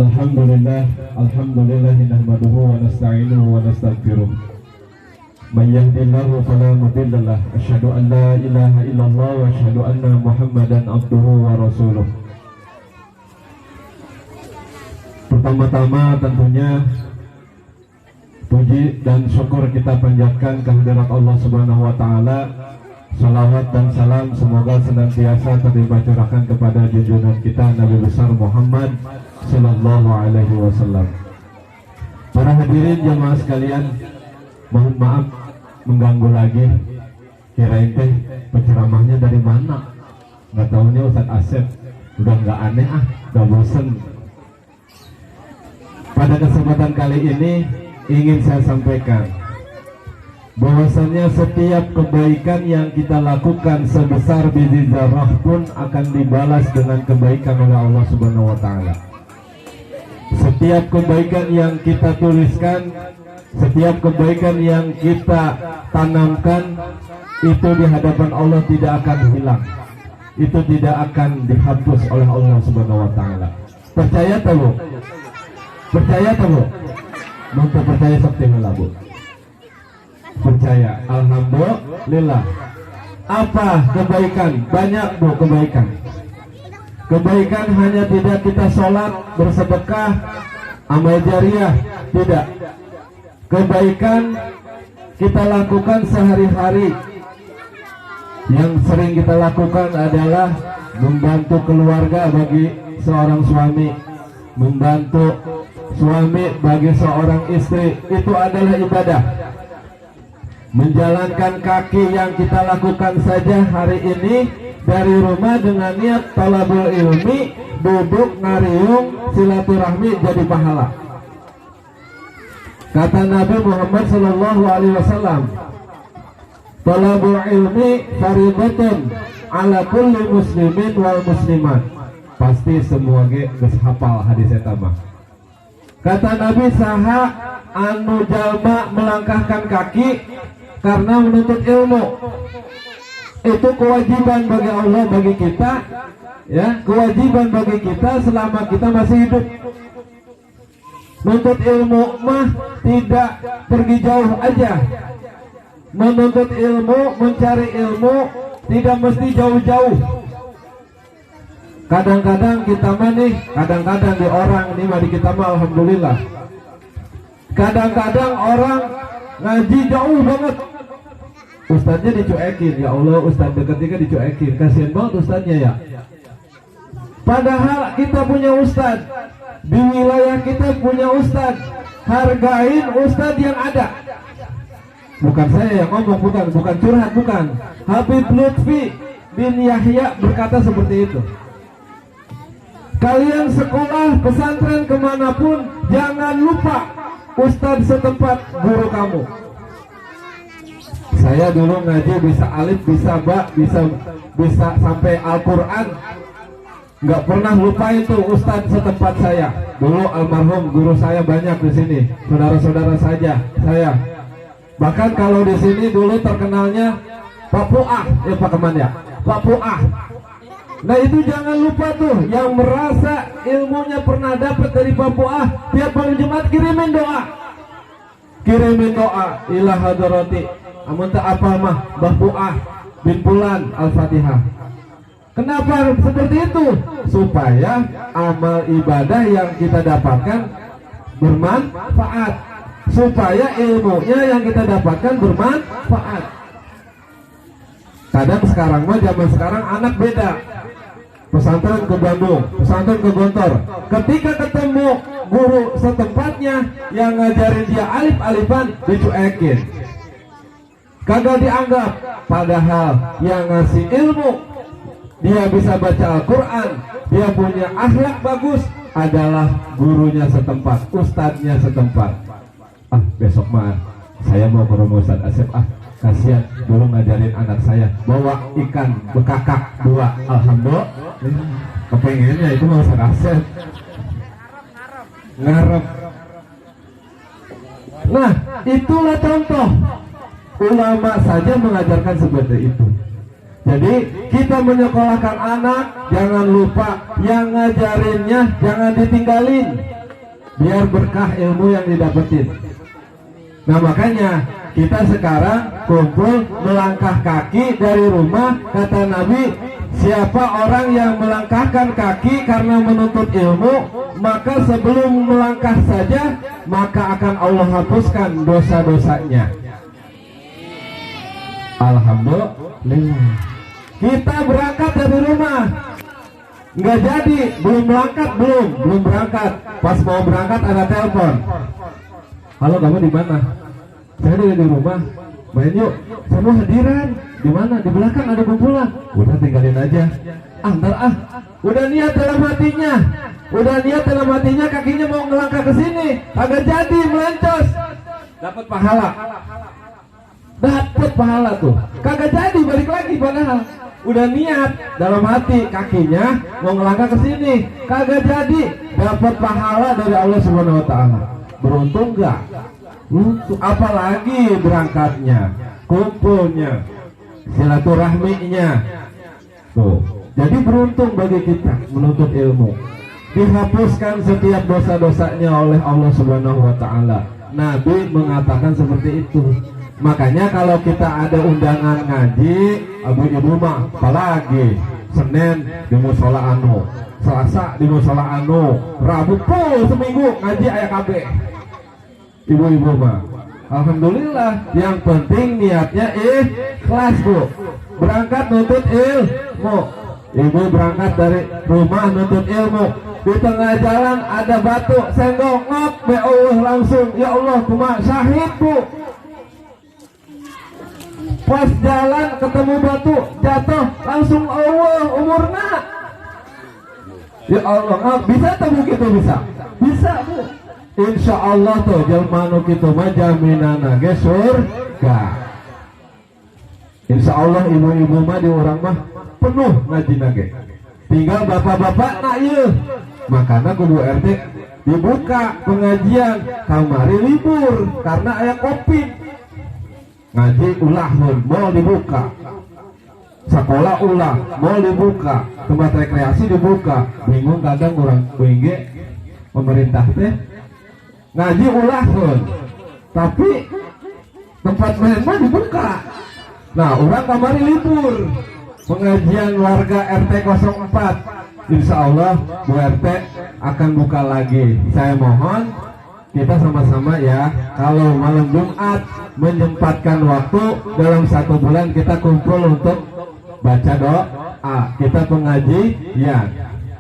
Alhamdulillah, alhamdulillah nahmaduhu wa nasta'inuhu wa nastaghfiruh. May yahdihillahu fala mudhillalah, asyhadu an la ilaha illallah wa asyhadu anna Muhammadan abduhu wa rasuluh. Pertama-tama tentunya puji dan syukur kita panjatkan kehadirat Allah Subhanahu wa taala. Salawat dan salam semoga senantiasa terlimpah curahkan kepada junjungan kita Nabi besar Muhammad sallallahu alaihi wasallam. Para hadirin jemaah sekalian, mohon maaf mengganggu lagi. Kirain teh penceramahnya dari mana? Nggak tahunya Ustadz Asep. Udah nggak aneh udah bosen. Pada kesempatan kali ini ingin saya sampaikan bahwasannya setiap kebaikan yang kita lakukan sebesar biji zarah pun akan dibalas dengan kebaikan oleh Allah Subhanahu wa taala. Setiap kebaikan yang kita tuliskan, setiap kebaikan yang kita tanamkan, itu di hadapan Allah tidak akan hilang. Itu tidak akan dihapus oleh Allah Subhanahu wa taala. Percaya tak Bu? Percaya tak Bu? Mau percaya sakti lah Bu? Percaya. Alhamdulillah. Apa kebaikan? Banyak Bu kebaikan. Kebaikan hanya tidak kita sholat, bersedekah, amal jariah, tidak. Kebaikan kita lakukan sehari-hari. Yang sering kita lakukan adalah membantu keluarga bagi seorang suami, membantu suami bagi seorang istri, itu adalah ibadah. Menjalankan kaki yang kita lakukan saja hari ini dari rumah dengan niat talabul ilmi, duduk ngariung silaturahmi jadi pahala. Kata Nabi Muhammad sallallahu alaihi wasallam, talabul ilmi faridatun ala kulli muslimin wal muslimat. Pasti semua geus hafal hadis eta mah. Kata Nabi, saha anu jalma melangkahkan kaki karena menuntut ilmu, itu kewajiban bagi Allah, bagi kita, ya, kewajiban bagi kita selama kita masih hidup. Menuntut ilmu mah tidak pergi jauh aja. Menuntut ilmu, mencari ilmu tidak mesti jauh-jauh. Kadang-kadang kita mah nih, kadang-kadang di orang ini mah di kita mah alhamdulillah. Kadang-kadang orang ngaji jauh banget, ustadznya dicuekin. Ya Allah, ustadz deketnya dicuekin, kasihan banget ustadznya ya. Padahal kita punya ustadz, di wilayah kita punya ustadz. Hargain ustadz yang ada. Bukan saya yang ngomong, bukan curhat, bukan. Habib Lutfi bin Yahya berkata seperti itu. Kalian sekolah pesantren kemanapun, jangan lupa ustadz setempat guru kamu. Saya dulu ngaji bisa alif, bisa ba, bisa sampai Al-Quran. Nggak pernah lupa itu ustadz setempat saya. Dulu almarhum guru saya banyak di sini, saudara-saudara saja saya. Bahkan kalau di sini dulu terkenalnya Pak Puah, ya Pak Keman ya, Pak Puah. Nah itu jangan lupa tuh, yang merasa ilmunya pernah dapat dari Pak Puah, tiap malam Jumat kirimin doa. Kirimin doa ila hadarati. Amun tak apa mah Mbah Puah bin Fulan Al-Fatihah. Kenapa seperti itu? Supaya amal ibadah yang kita dapatkan bermanfaat, supaya ilmunya yang kita dapatkan bermanfaat. Kadang sekarang mah zaman sekarang anak beda. Pesantren ke Bandung, pesantren ke Gontor. Ketika ketemu guru setempatnya yang ngajarin dia alif-alifan, dicuekin, kagak dianggap. Padahal yang ngasih ilmu, dia bisa baca Al-Quran, dia punya akhlak bagus, adalah gurunya setempat, ustadznya setempat. Besok mah saya mau ke rumah Ustadz Asep, kasihan dulu ngajarin anak saya bawa ikan bekakak 2. Alhamdulillah, kepengennya itu mau Ustadz Asep ngarep. Nah itulah contoh ulama saja mengajarkan seperti itu. Jadi kita menyekolahkan anak, jangan lupa yang ngajarinnya jangan ditinggalin, biar berkah ilmu yang didapetin. Nah makanya kita sekarang kumpul melangkah kaki dari rumah. Kata Nabi, siapa orang yang melangkahkan kaki karena menuntut ilmu, maka sebelum melangkah saja maka akan Allah hapuskan dosa-dosanya. Alhamdulillah. Kita berangkat dari rumah, nggak jadi, belum berangkat, belum berangkat. Pas mau berangkat ada telepon. Halo, kamu di mana? Saya di rumah. Main yuk. Saya mau hadiran. Di mana? Di belakang ada kumpulan. Udah tinggalin aja. Ntar Udah niat dalam hatinya. Kakinya mau ngelangkah ke sini. Agak jadi melencos. Dapat pahala tuh. Kagak jadi balik lagi padahal. Udah niat dalam hati, kakinya mau ngelangkah ke sini. Kagak jadi. Dapat pahala dari Allah Subhanahu wa taala. Beruntung enggak? Apalagi berangkatnya, kumpulnya, silaturahminya. Tuh. Jadi beruntung bagi kita menuntut ilmu. Dihapuskan setiap dosa-dosanya oleh Allah Subhanahu wa taala. Nabi mengatakan seperti itu. Makanya kalau kita ada undangan ngaji, ibu-ibu mah apalagi Senin di musola anu, Selasa di musola anu, Rabu full seminggu ngaji aya kabeh. Ibu-ibu mah alhamdulillah, yang penting niatnya ikhlas bu. Berangkat nuntut ilmu, ibu berangkat dari rumah nuntut ilmu. Di tengah jalan ada batu senggol ngop, ya Allah langsung, ya Allah kumaha syahid bu. Pas jalan ketemu batu jatuh langsung Allah umurna. Ya Allah, bisa tuh begitu, bisa bu. Insya Allah tuh jelma nu kitu mah jaminana ge surga. Insya Allah ibu-ibu mah di orang mah penuh ngaji nage. Tinggal bapak-bapak nak ieu. Makanya kudu RT dibuka pengajian, kamari libur karena aya Covid. Ngaji ulah mau dibuka. Sekolah ulah mau dibuka, tempat rekreasi dibuka. Bingung kadang orang BG pemerintah teh ngaji ulah pun, tapi tempat main mah dibuka. Nah, orang kamari libur. Pengajian warga RT 04. Insya Allah Bu RT akan buka lagi. Saya mohon kita sama-sama ya, kalau malam Jumat menyempatkan waktu dalam 1 bulan kita kumpul untuk baca doa, kita pengajian.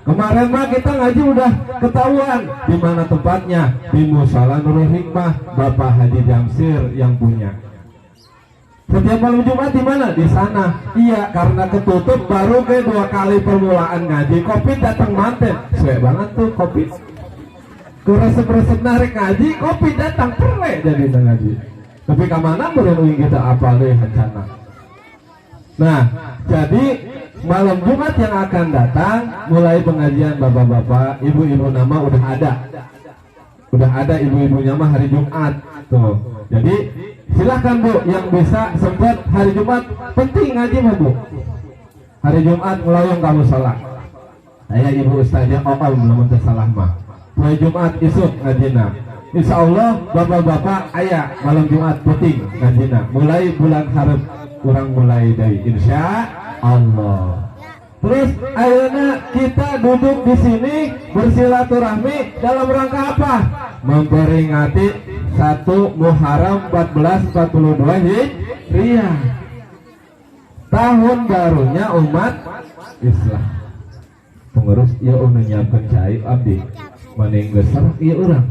Kemarin mah kita ngaji udah ketahuan di mana tempatnya, di Musala Nurul Hikmah Bapak Haji Jamsir yang punya. Setiap malam Jumat di mana? Di sana. Iya, karena ketutup baru ke 2 kali permulaan ngaji. Covid datang manten, sesuai banget tuh Covid. Kuresep-resep narik ngaji, Covid datang perle jadi ngaji. Tapi kemana boleh kita apa deh rencana. Nah, jadi malam Jumat yang akan datang mulai pengajian bapak-bapak, ibu-ibu nama udah ada ibu-ibunya mah hari Jumat tuh. Jadi silahkan bu yang bisa sempat hari Jumat, penting ngaji mah bu. Hari Jumat melayang kamu sholat. Saya ibu ustazah belum salah mah. Hari Jumat isuk ngajina. Insya Allah bapak-bapak ayah malam Jumat penting ngajina. Mulai bulan harap kurang mulai dari insya Allah. Terus ayeuna kita duduk di sini bersilaturahmi dalam rangka apa? Memperingati 1 Muharram 1442 Hijriah. Tahun barunya umat Islam. Pengurus ieu anu nyiapkeun cai abdi. Maning geus sareng ieu urang.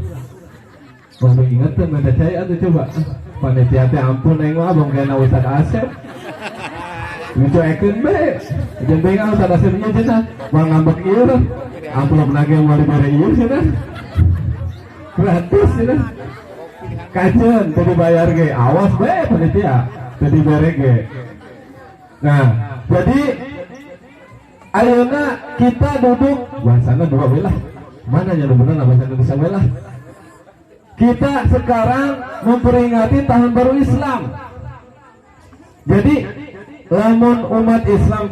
Mau ingat teh mana cai atuh coba. Panitia teh ampun aing mah abang kana Ustaz Asep. Dicuekeun be. Jeung beunang Ustaz Asep nya cenah mau ngambek ieu teh. Amplop lagi mau dibere ieu cenah. Gratis cenah. Kaceun teu dibayar ge. Awas be panitia. Teu dibere ge. Nah, jadi ayeuna kita duduk bahasana dua belah. Mana yang benar bahasa Indonesia belah? Kita sekarang memperingati tahun baru Islam. Jadi lamun umat Islam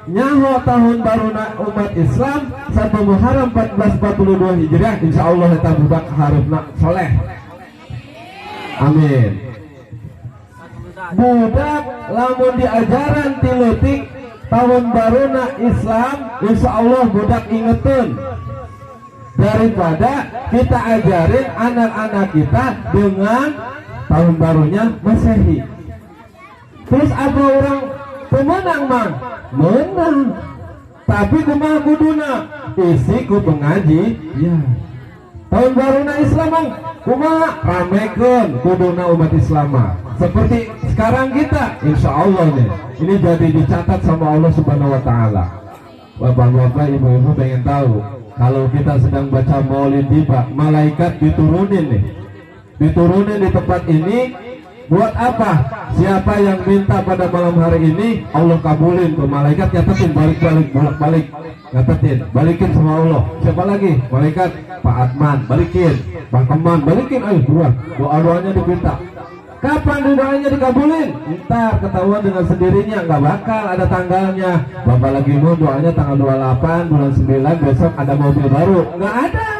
nyaho tahun baru umat Islam 1 Muharram 1442 Hijriah, insya Allah eta budak hareupeuna soleh. Amin. Budak lamun diajaran ti leutik tahun baruna Islam, insya Allah budak ingetun daripada kita ajarin anak-anak kita dengan tahun barunya Masehi. Terus apa orang pemenang mang? Menang. Tapi kumaha kuduna? Isi ku pengaji. Ya. Tahun baruna Islam mang kumaha? Ramekeun kuduna umat Islam. Seperti sekarang kita, insya Allah nih, ini jadi dicatat sama Allah Subhanahu Wa Taala. Bapak-bapak, ibu-ibu pengen tahu, kalau kita sedang baca Maulid tiba, malaikat diturunin nih, diturunin di tempat ini. Buat apa? Siapa yang minta pada malam hari ini, Allah kabulin tuh. Malaikat nyatetin balik-balik, bolak-balik, nyatetin, balikin sama Allah. Siapa lagi? Malaikat Pak Adman, balikin. Pak Keman, balikin. Ayo buat doa-doanya dipinta. Kapan doanya dikabulin? Ntar ketahuan dengan sendirinya, nggak bakal ada tanggalnya. Bapak lagi mau doanya tanggal 28 bulan 9, besok ada mobil baru. Nggak ada.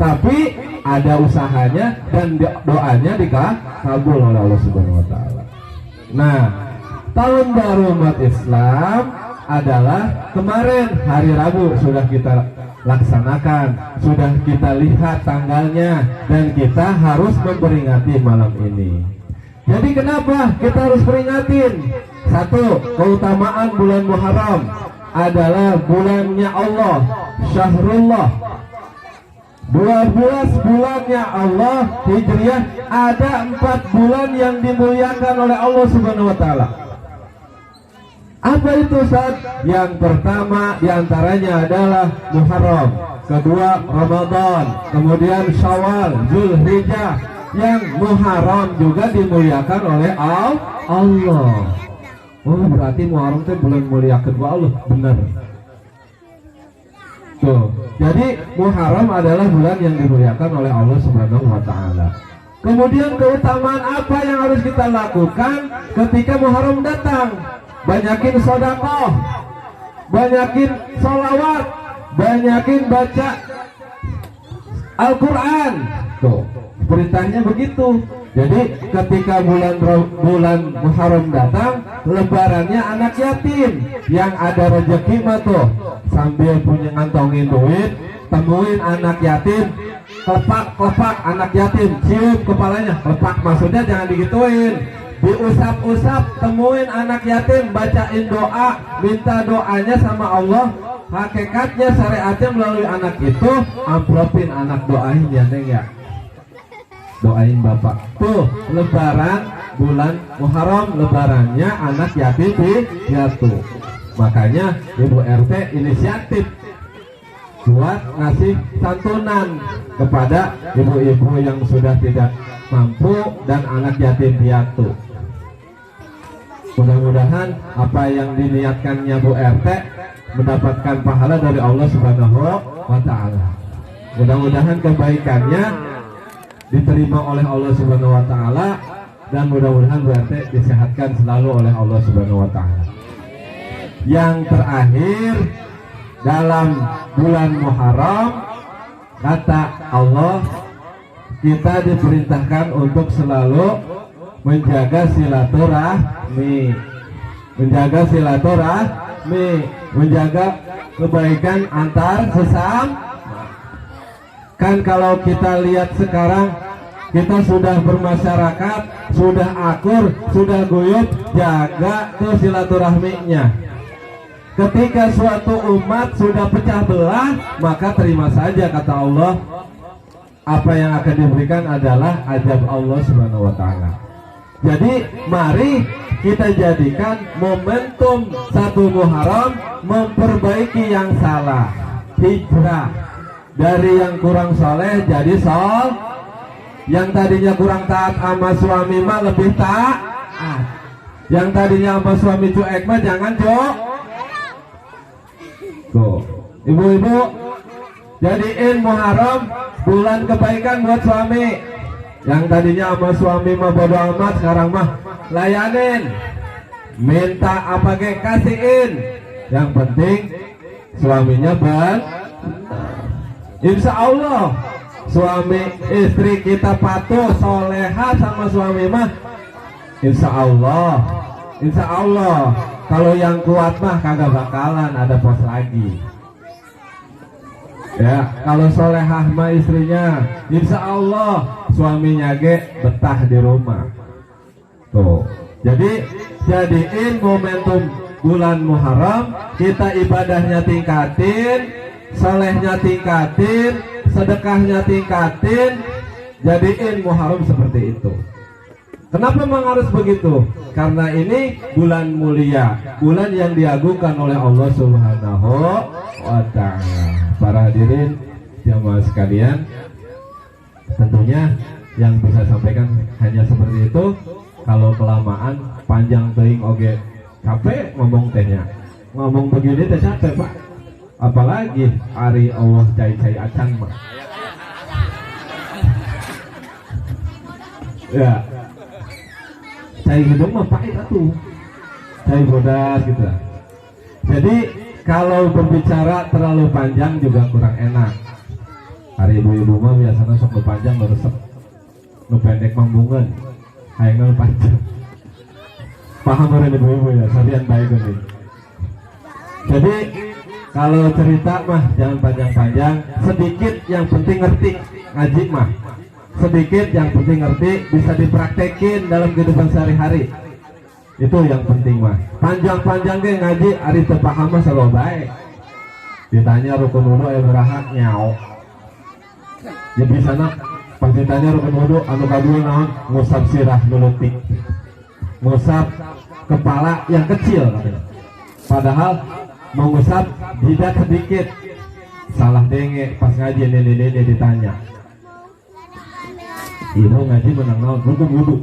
Tapi ada usahanya dan doanya dikabul oleh Allah Subhanahu Wa Taala. Nah, tahun baru umat Islam adalah kemarin hari Rabu sudah kita laksanakan, sudah kita lihat tanggalnya, dan kita harus memperingati malam ini. Jadi kenapa kita harus peringatin? Satu, keutamaan bulan Muharram adalah bulannya Allah, Syahrullah, 12 bulannya Allah Hijriah. Ada 4 bulan yang dimuliakan oleh Allah Subhanahu Wa Taala. Apa itu Ustaz? Yang pertama diantaranya adalah Muharram, kedua Ramadan, kemudian Syawal, Zulhijjah. Yang Muharram juga dimuliakan oleh Allah. Oh, berarti Muharram itu bulan muliakan oleh Allah, benar. Tuh, jadi Muharram adalah bulan yang dimuliakan oleh Allah Subhanahu Wa Taala. Kemudian keutamaan apa yang harus kita lakukan ketika Muharram datang? Banyakin sedekah, banyakin sholawat, banyakin baca Al-Quran. Tuh, perintahnya begitu. Jadi ketika bulan Muharram datang, lebarannya anak yatim yang ada rezeki mah tuh sambil punya ngantongin duit, temuin anak yatim, klepak anak yatim, cium kepalanya, klepak maksudnya jangan digituin, diusap-usap, temuin anak yatim, bacain doa, minta doanya sama Allah. Hakikatnya syariatnya melalui anak itu, amplopin anak, doain ya neng ya, doain bapak. Tuh lebaran bulan Muharram, lebarannya anak yatim piatu. Makanya Ibu RT inisiatif buat ngasih santunan kepada ibu-ibu yang sudah tidak mampu dan anak yatim piatu. Mudah-mudahan apa yang diniatkannya Bu RT mendapatkan pahala dari Allah Subhanahu Wa Taala. Mudah-mudahan kebaikannya diterima oleh Allah Subhanahu Wa Taala, dan mudah-mudahan Bu RT disehatkan selalu oleh Allah Subhanahu Wa Taala. Yang terakhir, dalam bulan Muharram kata Allah kita diperintahkan untuk selalu menjaga silaturahmi, menjaga kebaikan antar sesama. Kan kalau kita lihat sekarang, kita sudah bermasyarakat, sudah akur, sudah guyup, jaga tuh silaturahminya. Ketika suatu umat sudah pecah belah, maka terima saja kata Allah, apa yang akan diberikan adalah azab Allah Subhanahu Wa Taala. Jadi mari kita jadikan momentum 1 Muharram memperbaiki yang salah, hijrah dari yang kurang soleh jadi yang tadinya kurang taat sama suami mah lebih taat, yang tadinya sama suami cuek mah jangan cuek. Tuh, ibu-ibu jadiin Muharram bulan kebaikan buat suami. Yang tadinya sama suami mah bodo amat, sekarang mah layanin, minta apa kek kasihin, yang penting suaminya benar. Insya Allah suami istri kita patuh soleha sama suami mah, insya Allah kalau yang kuat mah kagak bakalan ada pos lagi. Ya, kalau solehah mah istrinya, insya Allah suaminya ge betah di rumah. Tuh, jadi jadiin momentum bulan Muharram, kita ibadahnya tingkatin, solehnya tingkatin, sedekahnya tingkatin, jadiin Muharram seperti itu. Kenapa memang harus begitu? Karena ini bulan mulia, bulan yang diagungkan oleh Allah Subhanahu wa Ta'ala. Para hadirin jamaah sekalian, tentunya yang bisa sampaikan hanya seperti itu. Kalau kelamaan panjang teuing oge capek ngomong tehnya. Ngomong begini teh capek, Pak. Apalagi ari Allah cai-cai acan mah. Ya. Cai hidung mah pahit atuh. Cai bodas gitu. Jadi kalau berbicara terlalu panjang juga kurang enak. Hari ibu-ibu mah biasanya sok nu panjang nu resep, nu pendek mambungan, hayang nu panjang. Paham orang ibu-ibu ya, sarian baik ini. Jadi kalau cerita mah jangan panjang-panjang, sedikit yang penting ngerti. Ngaji mah sedikit yang penting ngerti, bisa dipraktekin dalam kehidupan sehari-hari. Itu yang penting mah. Panjang-panjang ge ngaji ari teu paham mah selalu baik. Ditanya rukun wudu aya beraha nyao. Ya bisa nak pas ditanya rukun wudu anu kadua naon? Ngusap sirah nu leutik. Ngusap kepala yang kecil katanya. Padahal mengusap jidat sedikit. Salah denge pas ngaji nene ditanya. Ibu ngaji menang naon rukun wudu.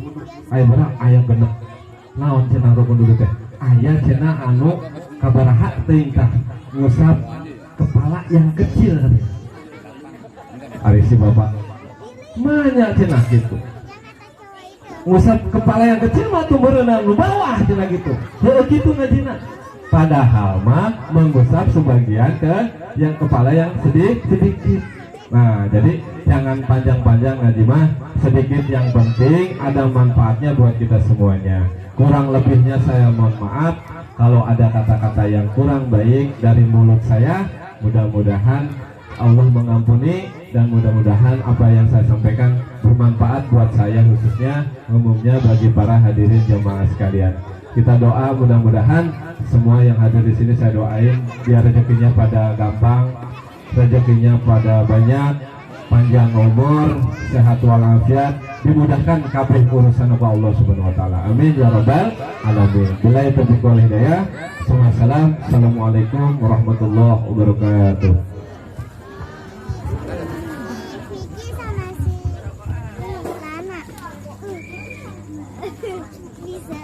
Aya beraha aya genep. Naon cenah rukun wudu teh? Aya cenah anu kabaraha teuing tah ngusap kepala yang kecil katanya. Ari si bapak manya cenah gitu. Ngusap kepala yang kecil mah tuh berenang nu bawah cenah gitu. Heuh kitu ngajina. Padahal mah mengusap sebagian ke yang kepala yang sedikit. Nah, jadi jangan panjang-panjang ngaji mah, sedikit yang penting ada manfaatnya buat kita semuanya. Kurang lebihnya saya mohon maaf kalau ada kata-kata yang kurang baik dari mulut saya. Mudah-mudahan Allah mengampuni dan mudah-mudahan apa yang saya sampaikan bermanfaat buat saya khususnya, umumnya bagi para hadirin jemaah sekalian. Kita doa mudah-mudahan semua yang hadir di sini saya doain biar rezekinya pada gampang, rezekinya pada banyak, panjang umur, sehat walafiat, dimudahkan kabeh urusan Allah Subhanahu wa taala. Amin ya rabbal alamin. Billahi taufiq wal hidayah. Assalamualaikum warahmatullahi wabarakatuh. Bisa